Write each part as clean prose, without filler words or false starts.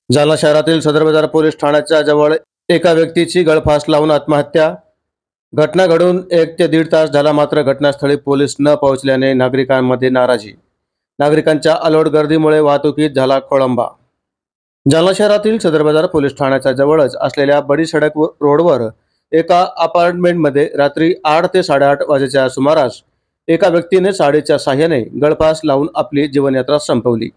जालना शहरातील सदर बाजार पोलीस ठाण्याच्या जवळ एका व्यक्तीची गळफास लावून आत्महत्या। घटना घडून 1 ते दीड तास झाला, मात्र घटनास्थळी पोलीस न पोहोचल्याने नागरिकांमध्ये नाराजी। नागरिकांच्या अलोट गर्दीमुळे वाहतुकीत झाला खोळंबा। जालना शहरातील सदर बाजार पोलीस ठाण्याच्या जवळच असलेल्या बडी सडक रोडवर एका अपार्टमेंटमध्ये रात्री 8 ते 8:30 वाजेच्या सुमारास एका व्यक्तीने साडीच्या साह्याने गळफास लावून आपली जीवनयात्रा संपवली।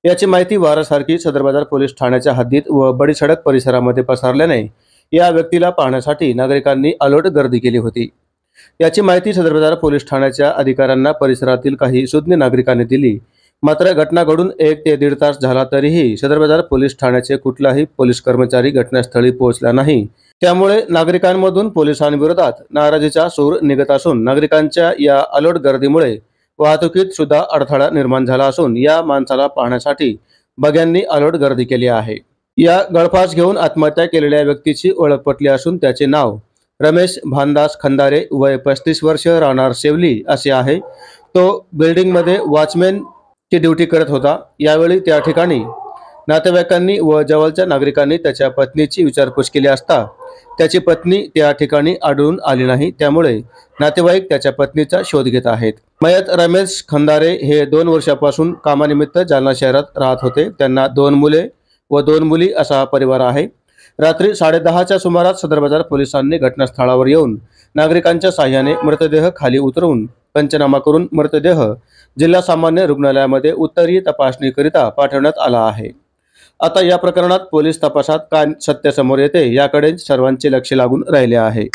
याची माहिती वारसारखी सदर बाजार पोलीस ठाण्याच्या हद्दीत व बडी सडक परिसरामध्ये पसरल्याने या व्यक्तीला पाहण्यासाठी नागरिकांनी अलोट गर्दी केली होती। याची माहिती सदर बाजार पोलीस ठाण्याच्या अधिकाऱ्यांना परिसरातील काही सुज्ञ नागरिकांनी दिली, मात्र घटना घडून 1 ते दीड तास झाला तरीही सदर बाजार पोलीस ठाण्याचे कुठलाही पोलीस कर्मचारी घटनास्थळी पोहोचला नाही। त्यामुळे नागरिकांमधून पोलिसांविरोधात नाराजीचा सूर निघत असून नागरिकांच्या या अलोट गर्दीमुळे वाहतुकीत सुद्धा अडथळा निर्माण झाला असून या माणसाला पाहण्यासाठी बघ्यांनी अलोट गर्दी केली आहे। या गळफास घेऊन आत्महत्या केलेल्या व्यक्तीची ओळख पटली असून त्याचे नाव रमेश भानदास खंदारे, वय 35 वर्ष, राहणार सेवली असे आहे। तो बिल्डिंगमध्ये वॉचमॅनची ड्युटी करत होता। यावेळी त्या ठिकाणी नातेवाईकांनी व जवळच्या नागरिकांनी त्याच्या पत्नीची विचारपूस केली असता त्याची पत्नी त्या ठिकाणी आढळून आली नाही। त्यामुळे नातेवाईक त्याच्या पत्नीचा शोध घेत आहेत। मयत रमेश खंदारे हे 2 वर्षापासून कामानिमित्त जालना शहरात राहत होते। त्यांना 2 मुले व 2 मुली असा परिवार आहे। रात्री 10:30च्या सुमारास सदर बाजार पोलिसांनी घटनास्थळावर येऊन नागरिकांच्या साह्याने मृतदेह खाली उतरवून पंचनामा करून मृतदेह जिल्हा सामान्य रुग्णालयामध्ये उत्तरीय तपासणीकरिता पाठवण्यात आला आहे। आता या प्रकरणात पोलीस तपासात काय सत्य समोर येते याकडे सर्वांचे लक्ष लागून राहिले आहे।